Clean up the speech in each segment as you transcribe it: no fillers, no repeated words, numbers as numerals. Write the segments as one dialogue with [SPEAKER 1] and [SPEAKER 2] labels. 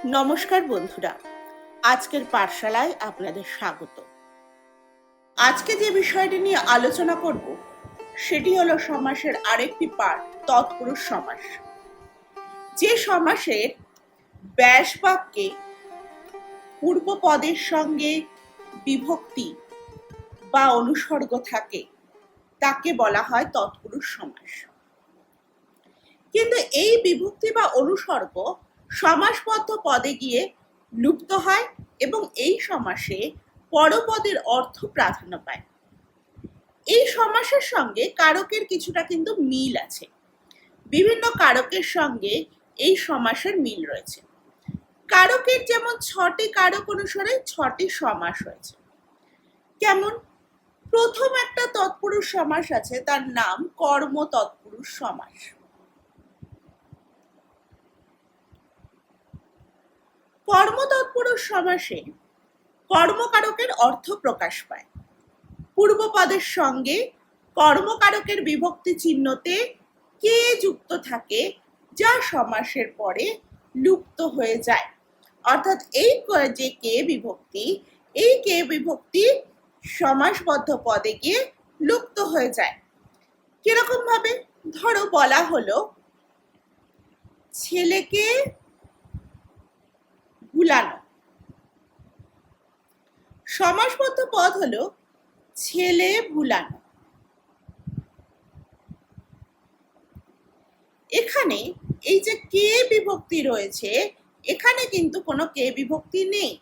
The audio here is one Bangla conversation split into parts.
[SPEAKER 1] নমস্কার বন্ধুরা, আজকের পাঠশালায় আপনাদের স্বাগত। আজকে যে বিষয়টি নিয়ে আলোচনা করব সেটি হলো সমাসের আরেকটি পার্ট, তৎপুরুষ সমাস। যে সমাসের ব্যাস বাক্যে পূর্বপদের সঙ্গে বিভক্তি বা অনুসর্গ থাকে তাকে বলা হয় তৎপুরুষ সমাস। কিন্তু এই বিভক্তি বা অনুসর্গ সমাসবদ্ধ পদে গিয়ে লুপ্ত হয় এবং এই সমাসে পরপদের অর্থ প্রাধান্য পায়। এই সমাসের সঙ্গে কারকের কিছুটা কিন্তু মিল আছে। বিভিন্ন কারকের সঙ্গে এই সমাসের মিল রয়েছে। কারকের যেমন 6টি কারক অনুসারে 6টি সমাস হয়েছে। যেমন প্রথম একটা তৎপুরুষ সমাস আছে, তার নাম কর্ম তৎপুরুষ সমাস। কর্ম তৎপুরুষ সমাসে কর্মকারকের অর্থ প্রকাশ পায়। পূর্বপদের সঙ্গে কর্মকারকের বিভক্তি চিহ্নতে কে যুক্ত থাকে, যা সমাসের পরে লুপ্ত হয়ে যায়। অর্থাৎ এই যে কে বিভক্তি, এই কে বিভক্তি সমাসবদ্ধ পদে গিয়ে লুপ্ত হয়ে যায়। কিরকম ভাবে? ধরো বলা হলো ছেলেকে ভুলানো। সমাসবদ্ধ পদ হলো ছেলে ভুলানো। এখানে এই যে কে বিভক্তি রয়েছে, এখানে কিন্তু কোনো কে বিভক্তি নেই।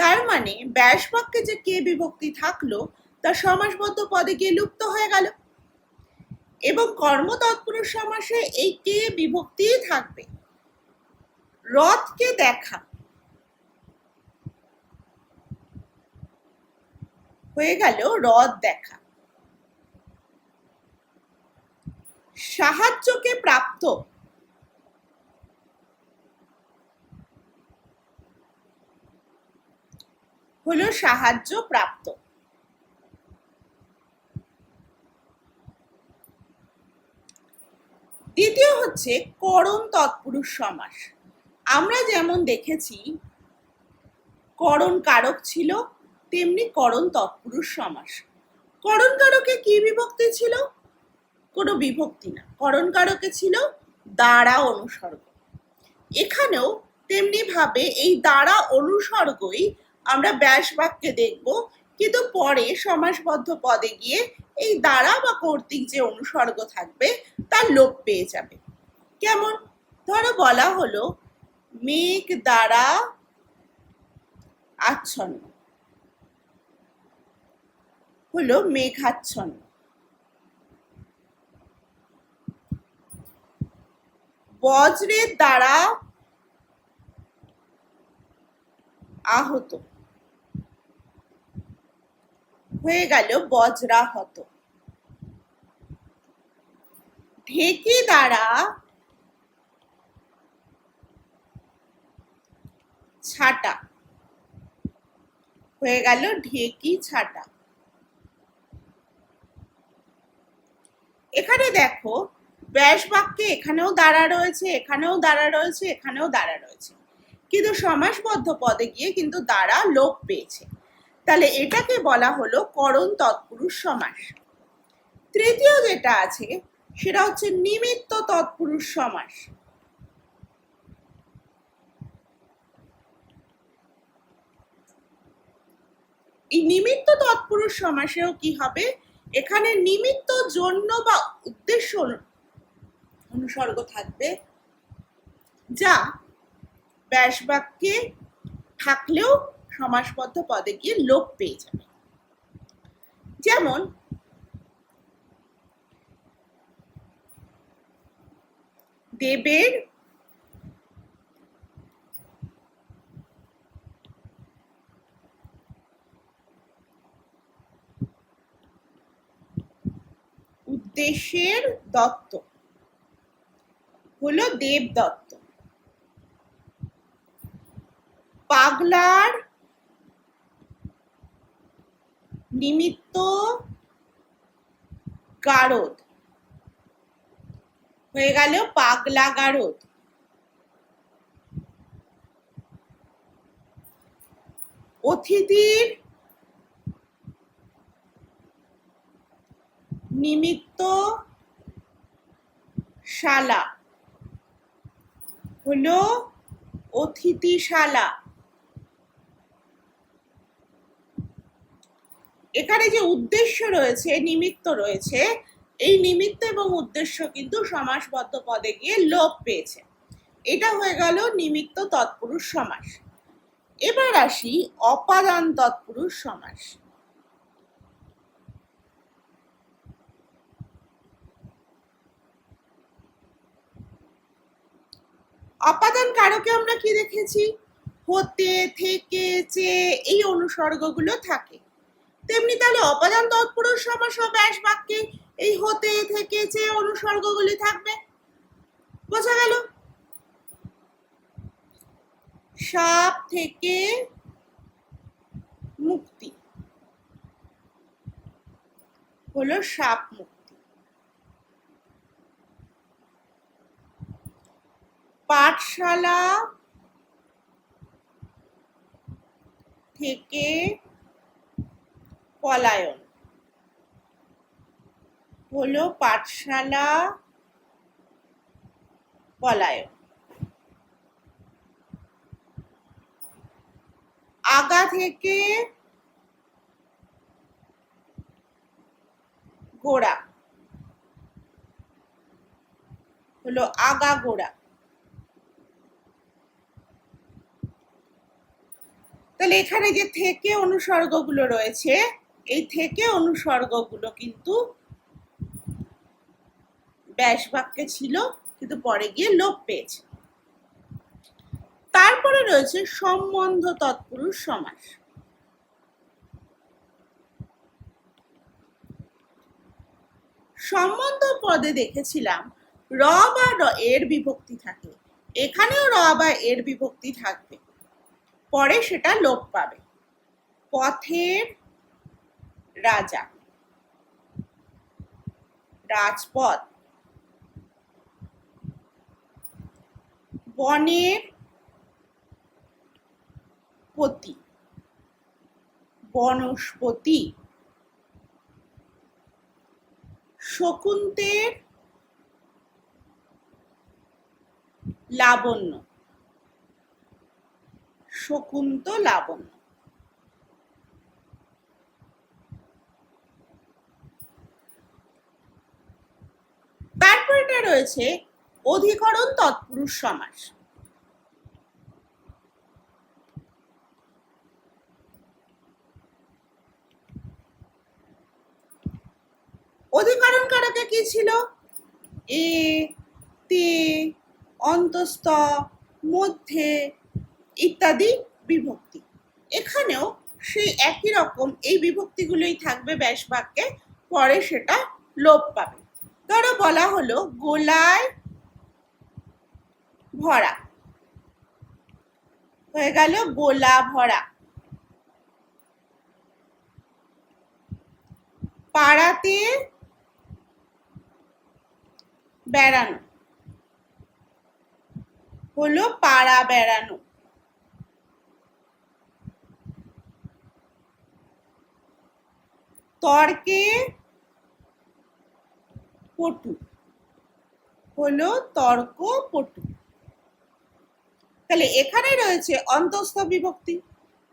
[SPEAKER 1] তার মানে ব্যাস বাক্যে যে কে বিভক্তি থাকলো তা সমাসবদ্ধ পদে গিয়ে লুপ্ত হয়ে গেল। এবং কর্ম তৎপুরুষ সমাসে এই কে বিভক্তি থাকবে। রথকে দেখা হয়ে গেল রথ দেখা। সাহায্যকে প্রাপ্ত হলো সাহায্য প্রাপ্ত। দ্বিতীয় হচ্ছে করণ তৎপুরুষ সমাস। আমরা যেমন দেখেছি করণ কারক ছিল, তেমনি করণ তৎপুরুষ সমাস। করণ কারকে কি বিভক্তি ছিল? কোনো বিভক্তি না, করণ কারকে ছিল দ্বারা অনুসর্গ। এখানেও তেমনি ভাবে এই দ্বারা অনুসর্গই আমরা ব্যাস বাক্যে দেখব, কিন্তু পরে সমাসবদ্ধ পদে গিয়ে এই দ্বারা বা কর্তৃক যে অনুসর্গ থাকবে তার লোপ পেয়ে যাবে। কেমন? ধরো বলা হলো মেঘ দ্বারা আচ্ছন্ন, হলো মেঘাচ্ছন্ন। বজ্রের দ্বারা আহত, হয়ে গেল বজ্রাহত। ঢেকি দ্বারা ছাটা, হয়ে গেল ঢেকি ছাটা। এখানে দেখো ব্যাস বাক্যে এখানেও দ্বারা রয়েছে, এখানেও দ্বারা রয়েছে, এখানেও দ্বারা রয়েছে, কিন্তু সমাসবদ্ধ পদে গিয়ে কিন্তু দ্বারা লোপ পেয়েছে। তাহলে এটাকে বলা হলো করণ তৎপুরুষ সমাস। তৃতীয় যেটা আছে সেটা হচ্ছে নিমিত্ত তৎপুরুষ সমাস। এই নিমিত্ত তৎপুরুষ সমাসেও কি হবে? এখানে নিমিত্ত, জন্য বা উদ্দেশ্য অনুসর্গ থাকবে, যা ব্যাস বাক্যে থাকলেও সমাসবদ্ধ পদে গিয়ে লোপ পেয়ে যাবে। যেমন দেবের উদ্দেশ্যের দত্ত, হলো দেবদত্ত। পাগলার নিমিত্ত গারদ, হয়ে গেল পাগলা গারদ। অতিথির নিমিত্ত শালা হলো অতিথিশালা। এখানে যে উদ্দেশ্য রয়েছে, নিমিত্ত রয়েছে, এই নিমিত্ত এবং উদ্দেশ্য কিন্তু সমাসবদ্ধ পদে গিয়ে লোপ পেয়েছে। এটা হয়ে গেল নিমিত্ত তৎপুরুষ সমাস। এবার আসি অপাদান তৎপুরুষ সমাস। অপাদান কারকে আমরা কি দেখেছি? হতে, থেকে, চেয়ে এই অনুসর্গগুলো থাকে। তেমনি তাহলে অপাদান তৎপুরুষ সমাস ও ব্যাস বাক্যে এই হতে, থেকে, চেয়ে অনুসর্গগুলি থাকবে। বোঝা গেল? সাপ থেকে মুক্তি হলো সাপ মুক্তি। পাঠশালা থেকে পলায়ন হলো পাঠশালা পলায়ন। আগা থেকে গোড়া হলো আগা গোড়া। তাহলে এখানে যে থেকে অনুসর্গগুলো রয়েছে, এই থেকে অনুসর্গগুলো কিন্তু ব্যাস বাক্যে ছিল, কিন্তু পরে গিয়ে লোপ পেয়েছে। তারপরে রয়েছে সম্বন্ধ তৎপুরুষ সমাস। সম্বন্ধ পদে দেখেছিলাম র বা এর বিভক্তি থাকে, এখানেও র বা এর বিভক্তি থাকবে, পরে সেটা লোপ পাবে। পথের রাজা, রাজপথ। বনের পতি, বনস্পতি। শকুন্তের লাবণ্য, শকুন্ত লাবণ্য। তারপর এটা রয়েছে অধিকরণ তৎপুরুষ সমাস। অধিকরণ কারকে কি ছিল? এ, তে, অন্তস্থ, মধ্যে ইত্যাদি বিভক্তি। এখানেও সেই একই রকম এই বিভক্তিগুলোই থাকবে ব্যাস বাক্যে, পরে সেটা লোপ পাবে। ধরো বলা হলো গোলায় ভরা, হয়ে গেল গোলা ভরা। পাড়াতে বেড়ানো হলো পাড়া বেড়ানো। তর্কে পটু হলো তর্ক পটু। তাহলে এখানে রয়েছে অন্তস্থ বিভক্তি,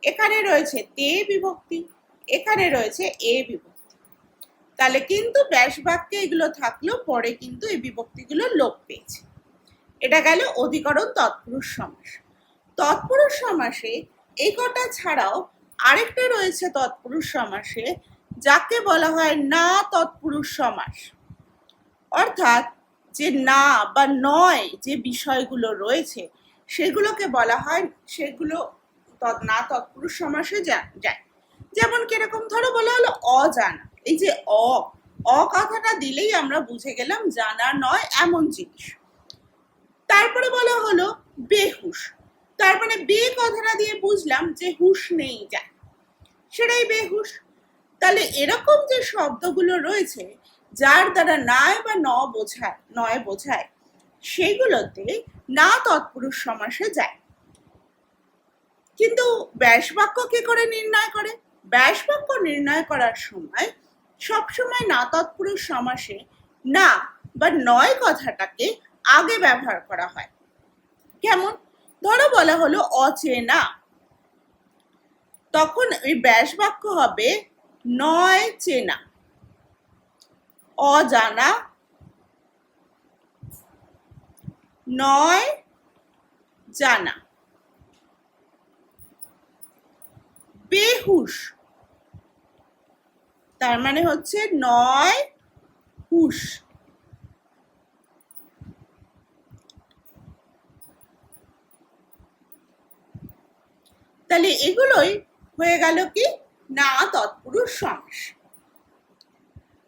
[SPEAKER 1] এখানে রয়েছে তে বিভক্তি, এখানে রয়েছে এ বিভক্তি। তাহলে কিন্তু ব্যাস বাক্যে এগুলো থাকলেও পরে কিন্তু এই বিভক্তিগুলো লোপ পেয়েছে। এটা গেল অধিকরণ তৎপুরুষ সমাস। তৎপুরুষ সমাসে এই কটা ছাড়াও আরেকটা রয়েছে তৎপুরুষ সমাসে, যাকে বলা হয় না তৎপুরুষ সমাস। অর্থাৎ যে না বা নয় যে বিষয়গুলো রয়েছে সেগুলোকে বলা হয়, সেগুলো না তৎপুরুষ সমাসে যায়। যেমন কিরকম? ধরো বলা হলো অজানা, এই যে অ কথাটা দিলেই আমরা বুঝে গেলাম জানা নয় এমন জিনিস। তারপরে বলা হলো বেহুশ, তার মানে বে কথাটা দিয়ে বুঝলাম যে হুশ নেই যায়, সেটাই বেহুশ। তাহলে এরকম যে শব্দগুলো রয়েছে যার দ্বারা নয় বা নয় বোঝায় সেগুলোতে না তৎপুরুষ সমাসে যায়। কিন্তু ব্যাস বাক্য কি করে নির্ণয় করে? ব্যাস বাক্য নির্ণয় করার সময় সবসময় না তৎপুরুষ সমাসে না বা নয় কথাটাকে আগে ব্যবহার করা হয়। কেমন? ধরো বলা হলো অচেনা, তখন ওই ব্যাস বাক্য হবে নয় চেনা। অজানা, নয় জানা। বেহুশ, তার মানে হচ্ছে নয় হুশ। তাহলে এগুলোই হয়ে গেল কি না তৎপুরুষ সমাস।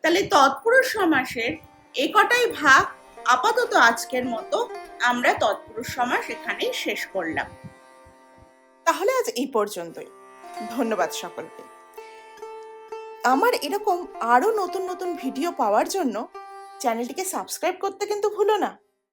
[SPEAKER 1] তাহলে তৎপুরুষ সমাসের একটাই ভাগ আপাতত আজকের মতো আমরা তৎপুরুষ সমাস এখানেই শেষ করলাম।
[SPEAKER 2] তাহলে আজ এই পর্যন্তই। ধন্যবাদ সকলকে। আমার এরকম আরো নতুন নতুন ভিডিও পাওয়ার জন্য চ্যানেলটিকে সাবস্ক্রাইব করতে কিন্তু ভুলো না।